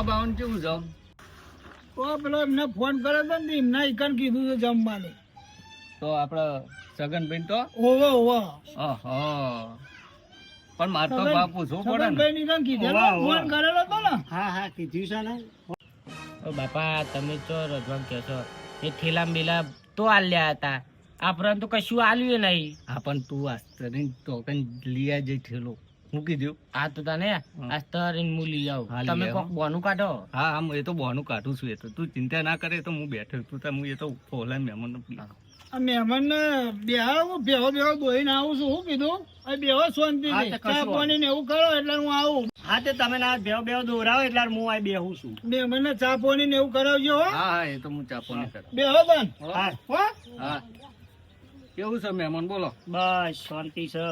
ખાવા બાવાનું કેવું જમ તો પેલો એમને ફોન કર્યો હતો ને એમને ઈકન કીધું છે જમવાનું. તો આપડે સગનભાઈ તો ઓવો પણ માર તો બાપુ શું પડે ને સગનભાઈ ઈકન કીધેલો ફોન કરેલો હતો ને. હા કીધું છે ને. ઓ બાપા તમે તો રજવાન કહો છો એ ઠેલા મેલા તો આલ્યા હતા આપણે તો કશું આલ્યું નહીં. હા પણ તું આસ્તરી તો કઈ લઈ જઈ ઠેલો મૂકી દઉં. આ તો તને આસ્તરીન હું લઈ હા, આવું. લઈ તમે આવો. કોક બોનું કાઢો. હા આમ એ તો બોનું કાઢું છું. એ તો તું ચિંતા ના કરે તો હું બેઠો છું. હું એ તો ફોલા મહેમાન આ મહેમાન ને બેહો દોઈને આવું છું. શું કીધું બેહો શાંતિ હા, તો કશું ચા પાણી ને એવું કરો એટલે હું આવું. હા તે તમે ના બેવ દોરાવો એટલે હું આ બેહું છું. મહેમાન ને ચા પાણી ને એવું કરાવજો હો. હા એ તો હું ચાપો નહીં કરું. બેહો બન હા હા કેવું છે મહેમાન બોલો. બસ શાંતિ છે.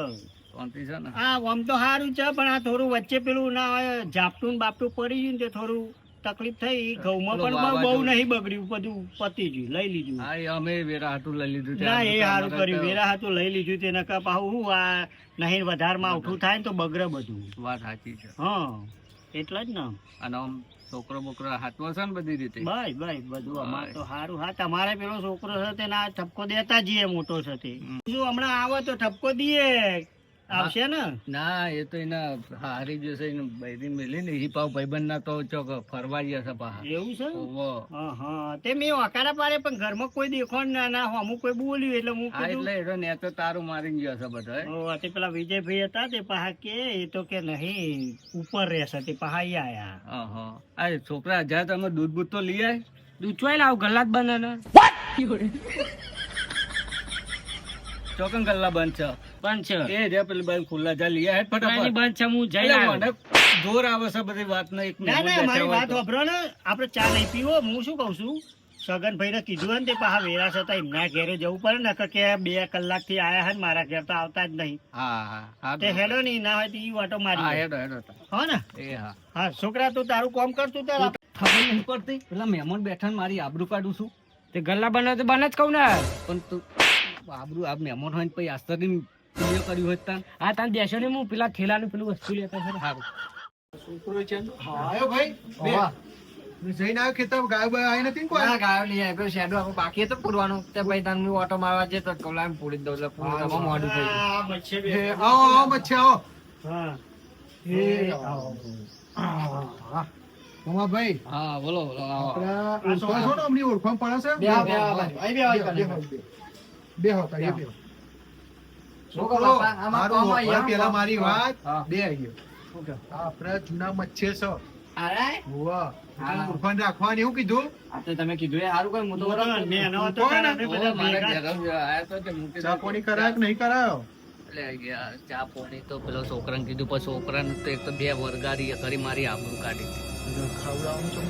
શાંતિ છે ને. હા આમ તો સારું છે પણ આ થોડું વચ્ચે પેલું ના ઝાપટું ને બાપટું પડી ગયું ને તે થોડું તકલીફ થઈ. ઘઉંમાં પેલું પણ બહુ વાવાઝોડું. નહીં બગડ્યું, બધું પતી ગયું, લઈ લીધું. હા એ અમે વેરા હાટું લઈ લીધું છે. ના એ આ સારું દુકાન કર્યું, તો વેરા હાથું લઈ લીધું. તેને પાહું હું આ નહીં વધારમાં ઉઠું થાય ને તો બગડે બધું. વાત સાચી છે. હા એટલે જ ને. અને આમ છોકરો બોકરો હાથવો છે ને બધી રીતે. બસ બધું અમારે તો સારું. હા તમારે પેલો છોકરો છે તેને આ ઠપકો દેતા જઈએ, મોટો છે તે. શું હમણાં આવે તો ઠપકો દઈએ, આવશે ને. ના એ તો એના હારી જશે એને બૈરી મેલી ને હિપાવ ભાઈબંધ ના તો ચોક ફરવા જશે પાછા. એવું છે. ઓવો. હા તે મેં અકારા પાડે પણ ઘરમાં કોઈ દેખો ના અમુક કોઈ બોલ્યું એટલે હું હા કીધું. એટલે એ તો તારું મારી ગયો છે બધા. તે પેલા વિજયભાઈ હતા તે પાહા કે એ તો કે નહીં ઉપર રહેશે તે પાહા ઈ આયા. હા આ છોકરા હજાર તમે દૂધ બૂધ તો લઈ આય. દૂધ ચોય લાવ ગલ્લા જ બને ચોકન કલ્લા બંધ છે. બંધ છે એ જે પેલી બાઈ ખુલ્લા જા લઈ આય એની ફટાફટ. બંધ છે હું જઈ એટલે આવ્યો. મને જોર આવે છે બધી વાત ને એક ના મહેમાન મારી બેઠા હોય વાત તો. વાપરો ને, આપડે ચા નહીં પીવો. હું શું કઉ છું, સગનભાઈ ને કીધું ને તે પાહા વેરા હતા એમના ઘેરે જવું પડે ને કે 2 કલાક થી આયા હે ને મારા ઘેર તો આવતા જ નહીં. હા તે હેડો નહીં ના હોય તો ઈ વાટો હા મારી હેડો હેડો તો. હો ને. એ હા હા છોકરા તું તારું કામ કરતું તાર. ખબર નહીં પડતી પેલા મહેમાન બેઠા ને મારી આબરૂ કાઢું છું. તે ગલ્લા બને તો બને જ કહું ને. પણ તું આબરૂ આ મહેમાન હોય ને પછી આસ્તરી પૂર્ય કર્યું હોય તાન. હા તને દેશો ને હું પેલા ઠેલાનું પેલું વસ્તુ લેતા છે. સારું છોકરો છે આયો ભાઈ જઈને આવ્યો ખેતર ગાય બાય આવી નથી ને કોઈ. ગાયો લઈ આવ્યો શેડો આપણે બાકી તો પૂરવાનું તે ભાઈ તને હું ઓટો મારવા જતો તો કલામ પૂરી દઉં એટલે પૂરું મોડું થઈ ગયું. આ મચ્છી બે. આવો મચ્છી આવો. હા ભાઈ હા બોલો બોલો આવો. ઓળખો ને અમની ઓળખાણ પડે છે. બેહો તારી બેહો. છોકરો મારું પેલા મારી વાત બે ગયો. આપડે જૂના મચ્છી છે. ઓળખાણ રાખવાની એવું કીધું. તમે કીધું એ સારું કઈ હું તો બરોબર, મેં એનો હતો કોણ? તારે આપણે બધા મારા ભેગા. ઘરે આયા તો તે મૂકી ચા પાણી કરાયો કે નહીં કરાયો? એટલે યાર ચા પાણી તો પેલો છોકરાને કીધું પણ છોકરાને તો એક તો 2 વરગાડી કરી મારી આબરૂ કાઢી દીધી. ખવડાવવાનું છે.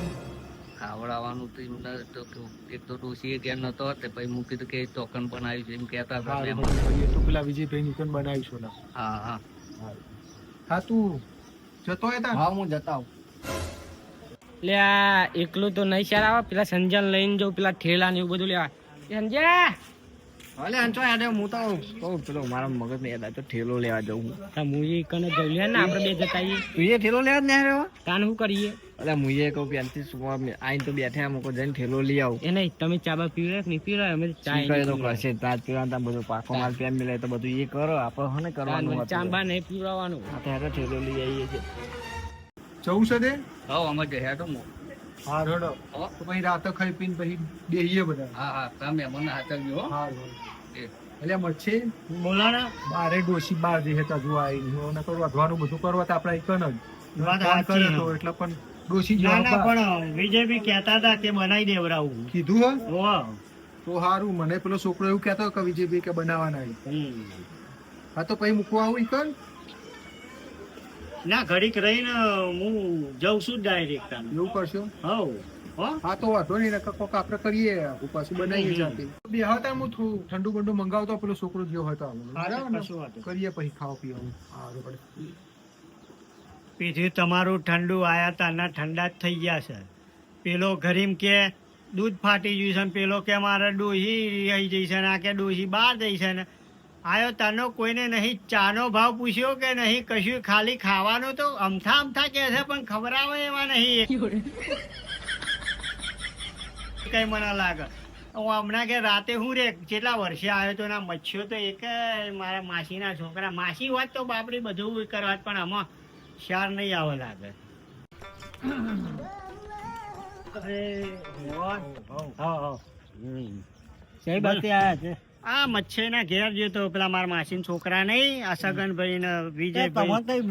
ખાવડાવવાનું તો એમને તો કેવું, એક તો ડોશી ઘેર નતો તે પછી મૂકી કીધું કે ચોકન પણ આવ્યું છે એમ કહેતા હતા મહેમાન. એ તો પેલા વિજયભાઈ નીકળ બનાવીશું ને. હા હા હા તું જતો હોય તાર? હું જતા આવું. લે આ એકલું તો નહીં સારા આવે, પેલા સંજન લઈને જાઉં, પેલા ઠેલા ને એવું બધું લેવા. સંજય અલે અંચો યાદ હું તો કહું પેલો મારા મગજ ને યાદ તો ઠેલો લેવા જવું. મુએ કને જવું લે ને આપણે બે જતા આવીએ. તું એ ઠેલો લેવા જ નહીં આવ્યો? તાન શું કરીએ? અલે મુએ કહું પ્યારથી સુવા આઈને તો બેઠા મૂકો જઈને ઠેલો લઈ આવું. એ નહીં તમે ચાબા પીવડે કે નહીં પીવડે, અમે ચા શીખવાય તો કરશે તાજ પીવા તા બધું પાકો માલ પેમ મિલાય તો બધું એ કરો આપણે હને કરવાનું હતું. ચાંબા નહીં પીવડાવવાનું. આ ત્યારે ઠેલો લઈ આવીએ છે. જવું છે તે? હા અમે જયા તો હા રડો. તો પછી રાતે ખાઈ પીને પછી બેહીએ બધા. હા હા તમે મને હાથવ્યો હો. હા એ. એટલે મચ્છી બોલો ને. બારે ડોશી બાર જે હતા જો આવી ને કરવા વધવાનું બધું કરવા તો આપડા એકન જ વાત ફોન સાચી. કર્યો તો એટલે પણ ડોશી ના ના જવાબ પણ વિજયભાઈ કહેતા હતા કે બનાવી દેવરાવું. કીધું હે વાહ. તો સારું. મને પેલો છોકરો એવું કહેતો કે વિજયભાઈ કે બનાવવાના છે. હા તો પછી મૂકવા આવું એકન. ના ઘડીક રહીને હું જઉં છું ડાયરેક્ટ. એવું કરશો? હવ હો. હા તો વાંધો નહીં. કોક આપણે કરીએ પાછું બનાવીએ જાતે. બે હતા હું થોડું ઠંડુ બંડુ મંગાવતો પેલો છોકરો જેવો હતો કશું વાંધો. કરીએ પછી ખાવા પીવાનું. સારું પડે. પીધું તમારું ઠંડુ આયા તાના ઠંડા જ થઈ ગયા છે. પેલો ગરીમ કે દૂધ ફાટી ગયું છે ને પેલો કે મારે ડોહી રહી જઈ છે ને આ કે ડોહી બહાર જઈ છે ને આયો તનો કોઈને નહીં ચાનો ભાવ પૂછ્યો કે નહીં કશું, ખાલી ખાવાનું તો અમથા અમથા કે છે પણ ખવડાવે એવા નહીં કઈ મને લાગે. હું હમણાં કે રાતે હું રે કેટલા વર્ષે આવ્યો તો ના મચ્છ્યો તો એક મારા માસીના છોકરા, માસી વાત તો બાપડી બધું કરવા પણ આમાં શાર નહીં આવે લાગે. આ મચ્છીના ઘેર ગયો તો પેલા મારા માસીના છોકરા નહીં આ સગનભાઈ ને વિજયભાઈ.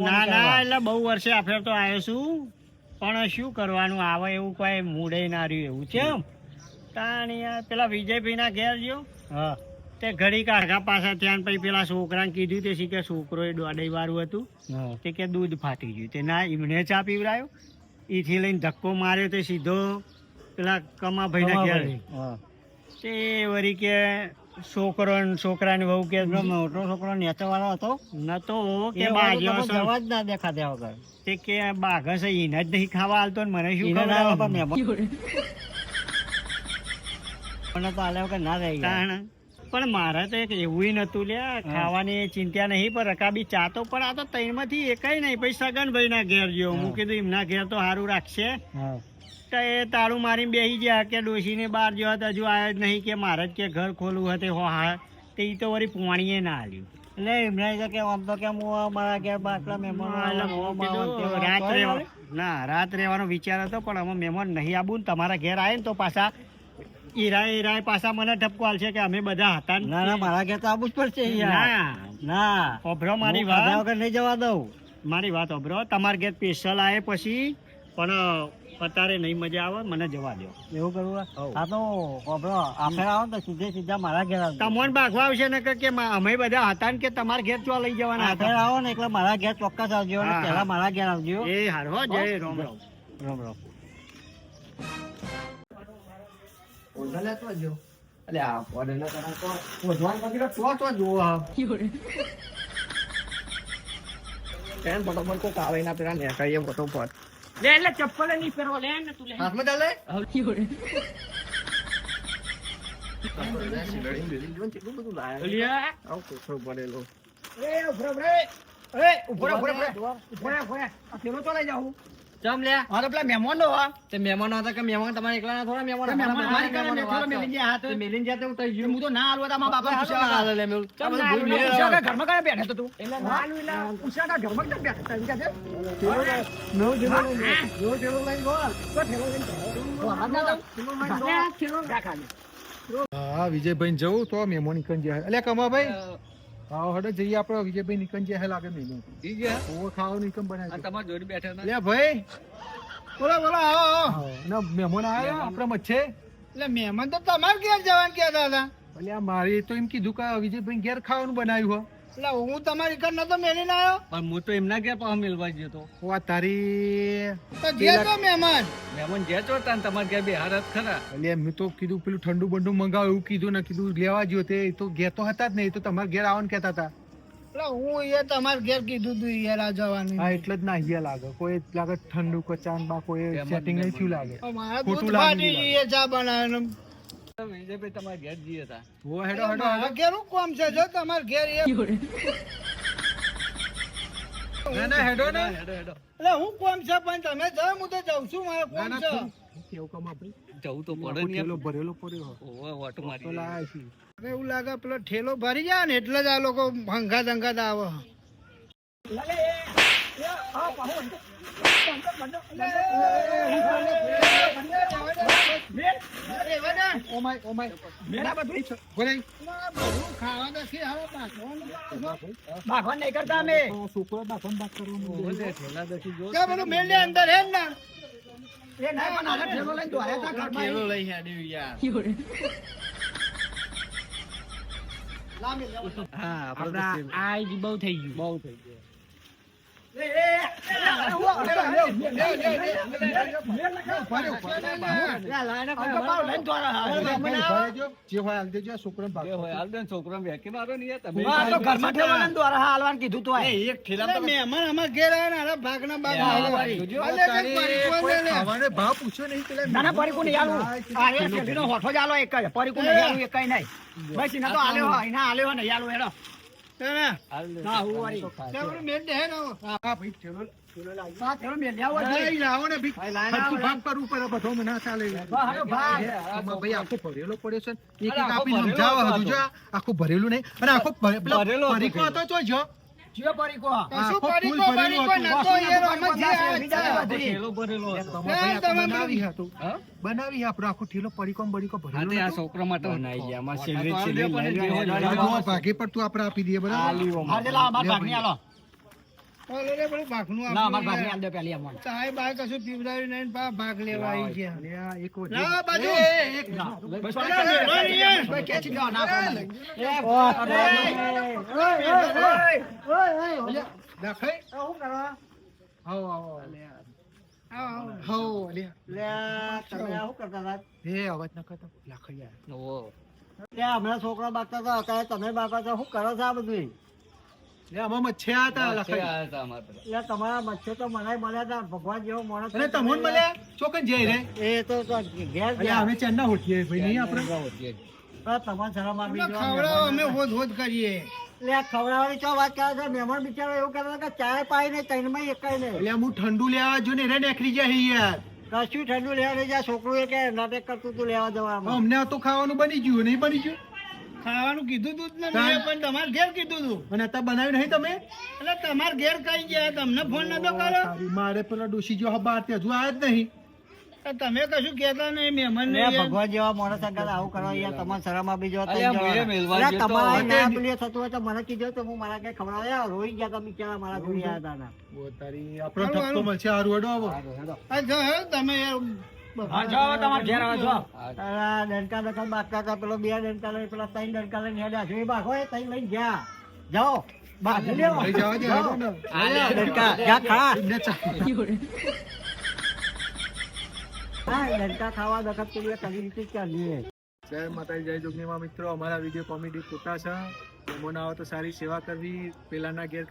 ના ના એટલે બહુ વર્ષે આપણે તો આવ્યો છું પણ શું કરવાનું, આવે એવું કોઈ મૂડે ના રહ્યું એવું છે. એમ તાણિયા પેલા વિજયભાઈ ના ઘેર ગયો. હા તે ઘડી કાઢા પાછા ત્યાં પછી પેલા છોકરાને કીધું તે કે છોકરો એ દોડાઈ વાળું હતું તે કે દૂધ ફાટી ગયું તે ના એમને ચા પીવડાયો. એથી લઈને ધક્કો માર્યો તે સીધો પેલા કમાભાઈ ના ઘેર. તે વળી કે છોકરાની વહુ કે મોટો છોકરો નેચો વાળો હતો નતો કે બાજ ના દેખાતા વગર તે કે બાઘસ એને જ નહીં ખાવા હાલતો ને મને શું પણ મારે તો એક એવું નતું લ્યા ખાવાની ચિંતા નહીં પણ રકાબી ચા તો પણ આ તો ત્રણ માંથી એકય નહીં પછી સગનભાઈ ના ઘેર ગયો. હું કીધું એમના ઘેર તો સારું રાખશે તો એ તાળું મારીને બેસી ગયા કે ડોશીને બહાર જવા તો હજુ આવ્યા જ નહીં કે મારે જ કે ઘર ખોલવું હતું હો હા તે ઈ તો વળી પોણીએ ના આલ્યું. એટલે એમને કે આમ તો કે હું મારા ઘેર બાટલા મહેમાન રાત રહેવાનો વિચાર હતો પણ અમે મહેમાન નહીં આવું ને તમારા ઘેર આવે ને તો પાછા ઈરાય પાછા મને ઠપકો આલશે કે અમે બધા હતા. ના મારા ઘેર તો આવું જ પડશે. ના ઓભરો મારી વાત વગર નહીં જવા દઉં. મારી વાત ઓભરો તમારા ઘેર સ્પેશિયલ આવે પછી પણ અત્યારે નહીં મજા આવે મને જવા દો. એવું કરવું હા તો ઓભરો આપણે આવો તો સીધા મારા ઘેર તમને ભાગવા આવશે ને કે અમે બધા હતા ને કે તમારા ઘેર ચો લઈ જવાના હતા. આવો ને એટલે મારા ઘેર ચોક્કસ આવજો પહેલા મારા ઘેર આવજો. એ હારો જય રોમ રોમ રોમ રોમ. ચપ્પલ નહીં પહેરવો લે ને તું હાથમાં ચાલે મહેમાન હતા કે મહેમાન તમારે એકલા થોડા મહેમાન મેલીન જાતે હું તો ના હાલવા મારા બાપા ઘરમાં કયા બેઠા તો તું હા વિજયભાઈ જવું તો મહેમાન નીકળી જાય. અલ્યા કમાભાઈ હા હડે જઈએ આપણે વિજયભાઈ નીકળી જાય લાગે મેનું ખાવાનું નીકળ બનાવી તમારા જોડે બેઠા અલ્યા ભાઈ બોલો બોલો આવો ના મહેમાન આવ્યા આપણે મચ્છે એટલે મહેમાન તો તમારે ઘેર જવાનું કહેતા હતા. અલ્યા મારે તો એમ કીધું કે વિજયભાઈ ઘેર ખાવાનું બનાવ્યું એટલે હું તમારી ઘર નતો મેલીને આવ્યો પણ હું તો એમના ઘેર પાછો મેલવા ગયો તો. તારી મહેમાન જે ચોતા ને તમારે ઘેર બે હારત ખરા. એટલે મેં તો કીધું પેલું ઠંડુ બંડુ મંગાવ એવું કીધું ને કીધું લેવા ગયો તે તો ઘેર તો હતા જ નહીં તો તમારે ઘેર આવવાનું કહેતા હતા. હું એ તમારે ઘેર કીધું તું યાર જવાનું. હા એટલે જ ના હિયા લાગે કોઈ લાગે ઠંડુ કચાન બા કોઈ સેટિંગ નહીં થયું લાગે. ખોટું લાગે ચા બનાવવાનું વિજયભાઈ તમારે ઘેર જઈએ હતા. ઓ હેડો હેડો ઘેર હું કોમ છે જો તમારે ઘેર ના ના હેડો ને હેડો હેડો એટલે હું કોમ છે પણ તમે જાવ હું તો જાઉં છું મારે કોમ છે કેવું કામ આપણે જવું તો પડે ને ઠેલો ભરેલો પડ્યો ઓય વાટો મારી તો લાય છે હવે એવું લાગે પેલો ઠેલો ભરી જાય ને એટલે જ આ લોકો ભંગા ધંગા આવે. બહુ થઈ ગયું જે હોય હાલ દેજો, આ છોકરાને ભાગ. ખાવાનો ભાવ પૂછ્યો નહીં પેલા હા ભાઈ ઠેલો લઈ લાવો ને ભઈ. હરખું ભાગ કરવું પડે, બધો મને ના ચાલે. આમાં ભાઈ આખો ભરેલો પડ્યો છે ને. એક એક આપીને સમજાવો હજુ જો આખું ભરેલું નહીં. અને આખો પેલો પરીકો હતો તો જો આખો ફૂલ ભરેલો હતો. બનાવી આપણો આખો ઠેલો પરીકો ને બરીકો ભરેલો હતો. છોકરા માટે ભાગે પર તું આપણે આપી દઈએ બરાબર. હમણાં છોકરા બાગતા હતા અત્યારે તમે બાપા છો, શું કરો છો આ બધું? આમાં મચ્છિયા હતા લખાઈ. એટલે તમારા મચ્છર તો મને મળ્યા હતા, ભગવાન જેવો માણસ. અને તમને મળ્યા ચોકન જઈ રે. એ તો ઘેર એટલે અમે ચેન્ના હોઠીએ ભાઈ નહીં આપણે. તમારે શરમ આવી અમે હોદ હોદ કરીએ. એટલે આ ખવડાવવાની ચો વાત કરે છે? મહેમાન બિચારો એવું કરે કે ચાય પાઈ ને ત્રણમાં એકાઈ નહીં. એટલે હું ઠંડુ લેવા જો ને રે નીકળી જાય યાર. કશું ઠંડુ લેવા લઈ જાય. છોકરું એ કે નાટક કરતું તું લેવા જવાનું. અમને તો ખાવાનું બની ગયું નહીં બની ગયું. ખાવાનું કીધું તું જ ને મેં, પણ તમારે ઘેર કીધું તું. અને અત્યારે બનાવ્યું નહીં તમે. એટલે તમારે ઘેર કઈ ગયા, તમને ફોન નતો કર્યો? મારે પેલા ડોશી જો બાર હજુ આવ્યા જ નહીં. તમે કશું કહેતા નહીં મહેમાન ને. ભગવાન જેવા માણસ આગળ આવું કરવા યાર, તમારે શરમ આપી જો. તમારા ના પેલી થતું હોય તો મને કીધું તો હું મારા કઈ ખવડાવ્યા. રોઈ ગયા તમે બિચારા મારા જોઈ આવ્યા હતા. તારી આપણો ઠપકો મળશે. હારું હેડો આવો. તમે ડંકા દકા બાગતા હતા, પેલો બે ડંકા લઈ પેલા ત્રણ ડંકા લઈને હેડ્યા જોઈ બાગો એ ત્રણ લઈને ગયા. જાઓ બાગી લેવો. ભાઈ જવા દે હેડો ને. ડંકા જા ખા. એમને ડંકા ખાવા દખત પેલી કઈ રીતે ચાલીએ. જય માતાજી, જય જોગણીમાં મિત્રો. અમારા વિડીયો કોમેડી ખોટા છે. મહેમાન આવે તો સારી સેવા કરવી, પેલાના ઘેર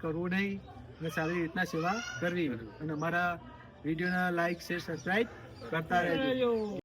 કરવું નહીં, અને સારી રીતના સેવા કરવી. અને અમારા વિડીયોના લાઈક શેર સબસ્ક્રાઈબ કરતા રહેજો.